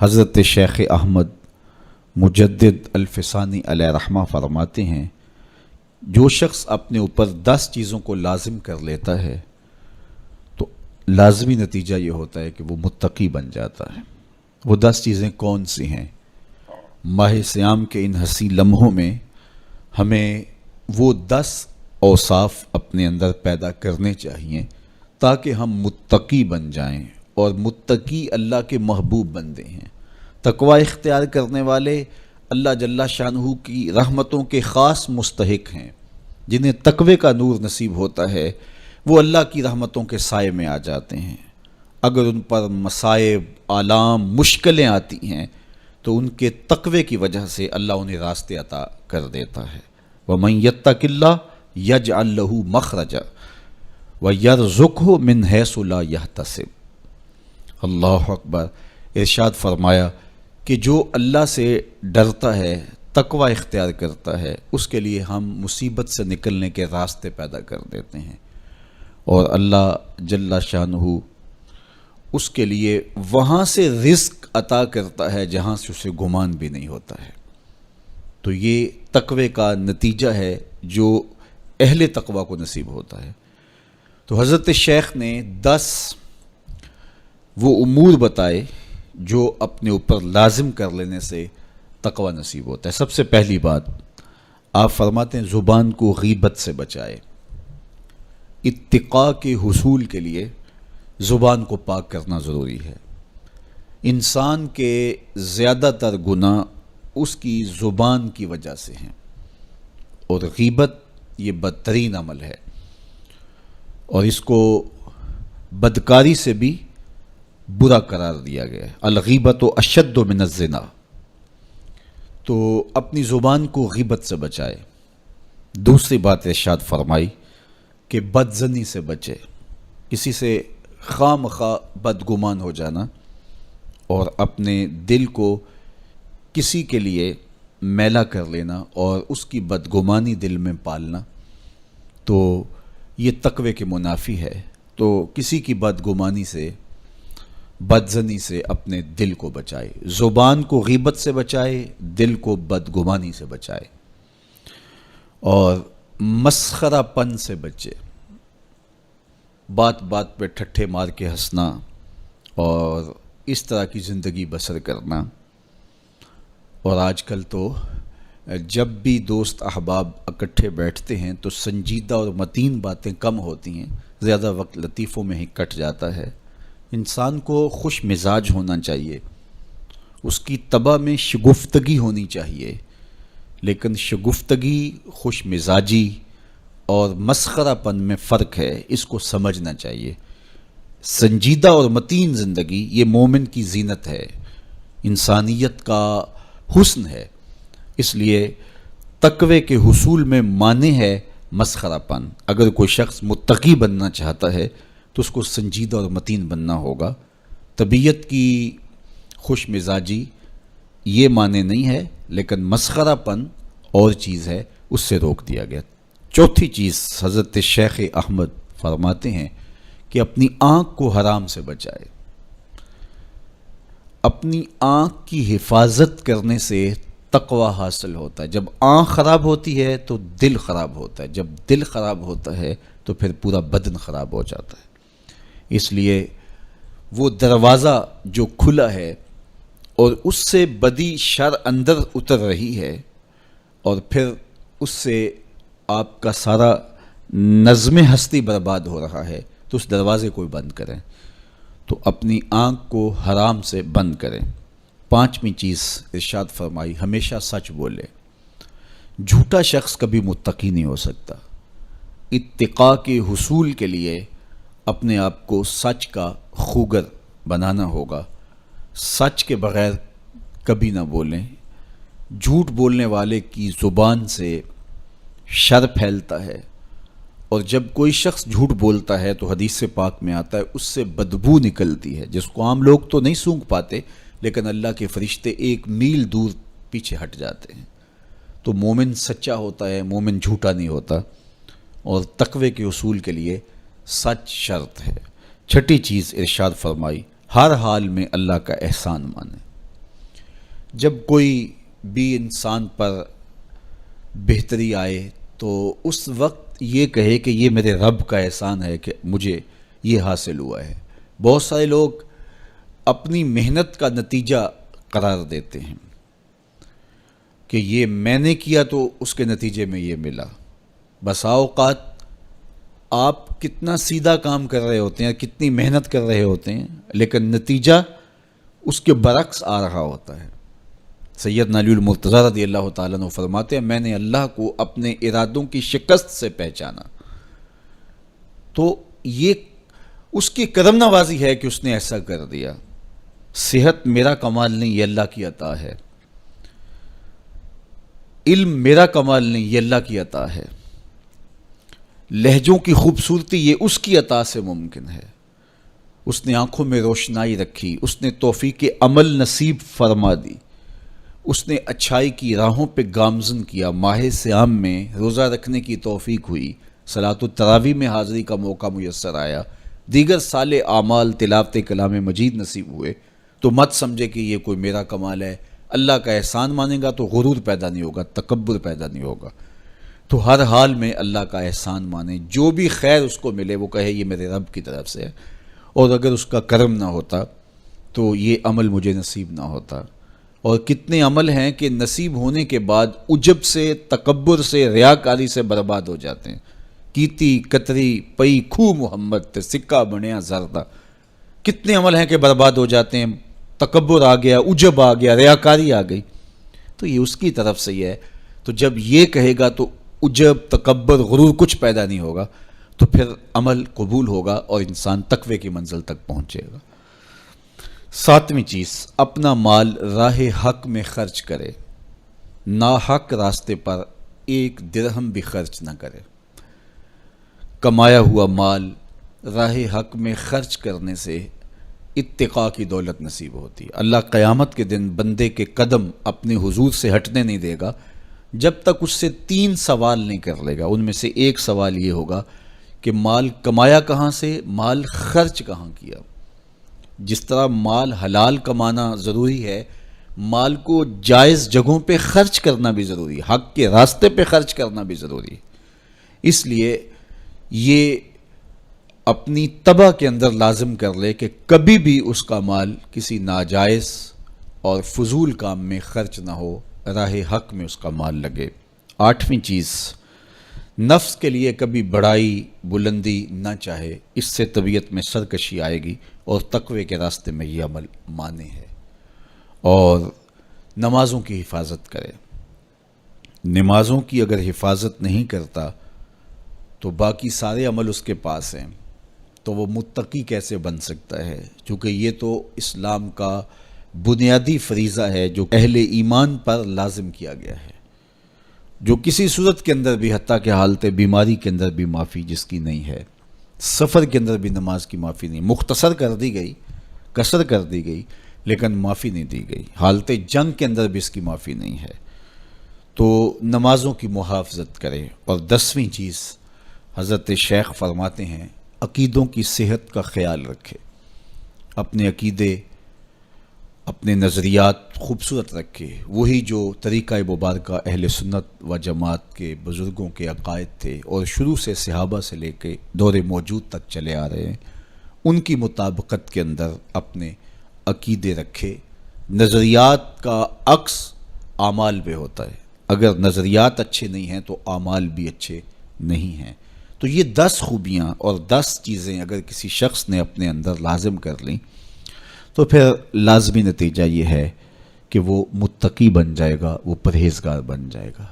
حضرت شیخ احمد مجدد الفسانی علیہ رحمہ فرماتے ہیں، جو شخص اپنے اوپر 10 چیزوں کو لازم کر لیتا ہے تو لازمی نتیجہ یہ ہوتا ہے کہ وہ متقی بن جاتا ہے۔ وہ 10 چیزیں کون سی ہیں؟ ماہ صیام کے ان حسین لمحوں میں ہمیں وہ 10 اوصاف اپنے اندر پیدا کرنے چاہیے تاکہ ہم متقی بن جائیں، اور متقی اللہ کے محبوب بندے ہیں۔ تقوی اختیار کرنے والے اللہ جل شانہ کی رحمتوں کے خاص مستحق ہیں۔ جنہیں تقوی کا نور نصیب ہوتا ہے وہ اللہ کی رحمتوں کے سائے میں آ جاتے ہیں۔ اگر ان پر مصائب، آلام، مشکلیں آتی ہیں تو ان کے تقوی کی وجہ سے اللہ انہیں راستے عطا کر دیتا ہے۔ وَمَن يَتَّقِ اللَّهَ يَجْعَل لَّهُ مَخْرَجًا وَيَرْزُقْهُ مِنْ حَيْثُ لَا يَحْتَسِبُ۔ اللہ اکبر۔ ارشاد فرمایا کہ جو اللہ سے ڈرتا ہے، تقوی اختیار کرتا ہے، اس کے لیے ہم مصیبت سے نکلنے کے راستے پیدا کر دیتے ہیں، اور اللہ جل شانہ اس کے لیے وہاں سے رزق عطا کرتا ہے جہاں سے اسے گمان بھی نہیں ہوتا ہے۔ تو یہ تقوی کا نتیجہ ہے جو اہل تقوی کو نصیب ہوتا ہے۔ تو حضرت شیخ نے 10 وہ امور بتائے جو اپنے اوپر لازم کر لینے سے تقوی نصیب ہوتا ہے۔ سب سے پہلی بات آپ فرماتے ہیں زبان کو غیبت سے بچائے۔ اتقاء کے حصول کے لیے زبان کو پاک کرنا ضروری ہے۔ انسان کے زیادہ تر گناہ اس کی زبان کی وجہ سے ہیں، اور غیبت یہ بدترین عمل ہے، اور اس کو بدکاری سے بھی برا قرار دیا گیا ہے۔ الغیبت اشد من الزنا۔ تو اپنی زبان کو غیبت سے بچائے۔ دوسری بات ارشاد فرمائی کہ بدظنی سے بچے، کسی سے خواہ مخواہ بدگمان ہو جانا اور اپنے دل کو کسی کے لیے میلا کر لینا اور اس کی بدگمانی دل میں پالنا، تو یہ تقوی کے منافی ہے۔ تو کسی کی بدگمانی سے، بدظنی سے اپنے دل کو بچائے، زبان کو غیبت سے بچائے، دل کو بدگمانی سے بچائے، اور مسخرہ پن سے بچے۔ بات بات پہ ٹھٹھے مار کے ہنسنا اور اس طرح کی زندگی بسر کرنا۔ اور آج کل تو جب بھی دوست احباب اکٹھے بیٹھتے ہیں تو سنجیدہ اور متین باتیں کم ہوتی ہیں، زیادہ وقت لطیفوں میں ہی کٹ جاتا ہے۔ انسان کو خوش مزاج ہونا چاہیے، اس کی طبع میں شگفتگی ہونی چاہیے، لیکن شگفتگی، خوش مزاجی اور مسخرہ پن میں فرق ہے، اس کو سمجھنا چاہیے۔ سنجیدہ اور متین زندگی یہ مومن کی زینت ہے، انسانیت کا حسن ہے۔ اس لیے تقوی کے حصول میں مانع ہے مسخرہ پن۔ اگر کوئی شخص متقی بننا چاہتا ہے تو اس کو سنجیدہ اور متین بننا ہوگا۔ طبیعت کی خوش مزاجی یہ معنی نہیں ہے، لیکن مسخرہ پن اور چیز ہے، اس سے روک دیا گیا۔ چوتھی چیز حضرت شیخ احمد فرماتے ہیں کہ اپنی آنکھ کو حرام سے بچائے۔ اپنی آنکھ کی حفاظت کرنے سے تقوی حاصل ہوتا ہے۔ جب آنکھ خراب ہوتی ہے تو دل خراب ہوتا ہے، جب دل خراب ہوتا ہے تو پھر پورا بدن خراب ہو جاتا ہے۔ اس لیے وہ دروازہ جو کھلا ہے اور اس سے بدی شر اندر اتر رہی ہے، اور پھر اس سے آپ کا سارا نظم ہستی برباد ہو رہا ہے، تو اس دروازے کو بند کریں۔ تو اپنی آنکھ کو حرام سے بند کریں۔ پانچویں چیز ارشاد فرمائی ہمیشہ سچ بولے۔ جھوٹا شخص کبھی متقی نہیں ہو سکتا۔ اتقاء کے حصول کے لیے اپنے آپ کو سچ کا خوگر بنانا ہوگا۔ سچ کے بغیر کبھی نہ بولیں۔ جھوٹ بولنے والے کی زبان سے شر پھیلتا ہے، اور جب کوئی شخص جھوٹ بولتا ہے تو حدیث پاک میں آتا ہے اس سے بدبو نکلتی ہے، جس کو عام لوگ تو نہیں سونگھ پاتے، لیکن اللہ کے فرشتے 1 میل دور پیچھے ہٹ جاتے ہیں۔ تو مومن سچا ہوتا ہے، مومن جھوٹا نہیں ہوتا، اور تقوی کے حصول کے لیے سچ شرط ہے۔ چھٹی چیز ارشاد فرمائی ہر حال میں اللہ کا احسان مانے۔ جب کوئی بھی انسان پر بہتری آئے تو اس وقت یہ کہے کہ یہ میرے رب کا احسان ہے کہ مجھے یہ حاصل ہوا ہے۔ بہت سارے لوگ اپنی محنت کا نتیجہ قرار دیتے ہیں کہ یہ میں نے کیا تو اس کے نتیجے میں یہ ملا۔ بسا اوقات آپ کتنا سیدھا کام کر رہے ہوتے ہیں، کتنی محنت کر رہے ہوتے ہیں، لیکن نتیجہ اس کے برعکس آ رہا ہوتا ہے۔ سیدنا علی المرتضیٰ رضی اللہ تعالیٰ عنہ فرماتے ہیں میں نے اللہ کو اپنے ارادوں کی شکست سے پہچانا، تو یہ اس کی کرم نوازی ہے کہ اس نے ایسا کر دیا۔ صحت میرا کمال نہیں، یہ اللہ کی عطا ہے۔ علم میرا کمال نہیں، یہ اللہ کی عطا ہے۔ لہجوں کی خوبصورتی یہ اس کی عطا سے ممکن ہے۔ اس نے آنکھوں میں روشنائی رکھی، اس نے توفیق عمل نصیب فرما دی، اس نے اچھائی کی راہوں پہ گامزن کیا، ماہ صیام میں روزہ رکھنے کی توفیق ہوئی، صلاۃ التراویح میں حاضری کا موقع میسر آیا، دیگر صالح اعمال تلاوت کلام مجید نصیب ہوئے، تو مت سمجھے کہ یہ کوئی میرا کمال ہے۔ اللہ کا احسان مانے گا تو غرور پیدا نہیں ہوگا، تکبر پیدا نہیں ہوگا۔ تو ہر حال میں اللہ کا احسان مانے، جو بھی خیر اس کو ملے وہ کہے یہ میرے رب کی طرف سے ہے، اور اگر اس کا کرم نہ ہوتا تو یہ عمل مجھے نصیب نہ ہوتا۔ اور کتنے عمل ہیں کہ نصیب ہونے کے بعد عجب سے، تکبر سے، ریاکاری سے برباد ہو جاتے ہیں۔ کیتی کتری پئی کھو محمد تے سکہ بنیا زردہ، کتنے عمل ہیں کہ برباد ہو جاتے ہیں، تکبر آ گیا، عجب آ گیا، ریاکاری آ گئی، تو یہ اس کی طرف سے ہی ہے۔ تو جب یہ کہے گا تو عجب، تکبر، غرور کچھ پیدا نہیں ہوگا، تو پھر عمل قبول ہوگا اور انسان تقوی کی منزل تک پہنچے گا۔ ساتویں چیز، اپنا مال راہ حق میں خرچ کرے، ناحق راستے پر ایک درہم بھی خرچ نہ کرے۔ کمایا ہوا مال راہ حق میں خرچ کرنے سے اتقاء کی دولت نصیب ہوتی ہے۔ اللہ قیامت کے دن بندے کے قدم اپنے حضور سے ہٹنے نہیں دے گا جب تک اس سے 3 سوال نہیں کر لے گا۔ ان میں سے ایک سوال یہ ہوگا کہ مال کمایا کہاں سے، مال خرچ کہاں کیا۔ جس طرح مال حلال کمانا ضروری ہے، مال کو جائز جگہوں پہ خرچ کرنا بھی ضروری ہے، حق کے راستے پہ خرچ کرنا بھی ضروری ہے۔ اس لیے یہ اپنی طبع کے اندر لازم کر لے کہ کبھی بھی اس کا مال کسی ناجائز اور فضول کام میں خرچ نہ ہو، راہ حق میں اس کا مال لگے۔ 8ویں چیز، نفس کے لیے کبھی بڑائی بلندی نہ چاہے، اس سے طبیعت میں سرکشی آئے گی اور تقوی کے راستے میں یہ عمل مانے ہے۔ اور نمازوں کی حفاظت کرے۔ نمازوں کی اگر حفاظت نہیں کرتا تو باقی سارے عمل اس کے پاس ہیں، تو وہ متقی کیسے بن سکتا ہے؟ چونکہ یہ تو اسلام کا بنیادی فریضہ ہے جو اہل ایمان پر لازم کیا گیا ہے، جو کسی صورت کے اندر بھی، حتیٰ کہ حالت بیماری کے اندر بھی معافی جس کی نہیں ہے، سفر کے اندر بھی نماز کی معافی نہیں، مختصر کر دی گئی، قصر کر دی گئی، لیکن معافی نہیں دی گئی، حالت جنگ کے اندر بھی اس کی معافی نہیں ہے۔ تو نمازوں کی محافظت کرے۔ اور 10ویں چیز، حضرت شیخ فرماتے ہیں عقیدوں کی صحت کا خیال رکھے، اپنے عقیدے، اپنے نظریات خوبصورت رکھے، وہی جو طریقہ مبارکہ اہل سنت و جماعت کے بزرگوں کے عقائد تھے اور شروع سے صحابہ سے لے کے دور موجود تک چلے آ رہے ہیں، ان کی مطابقت کے اندر اپنے عقیدے رکھے۔ نظریات کا عکس اعمال پہ ہوتا ہے، اگر نظریات اچھے نہیں ہیں تو اعمال بھی اچھے نہیں ہیں۔ تو یہ 10 خوبیاں اور 10 چیزیں اگر کسی شخص نے اپنے اندر لازم کر لیں تو پھر لازمی نتیجہ یہ ہے کہ وہ متقی بن جائے گا، وہ پرہیزگار بن جائے گا۔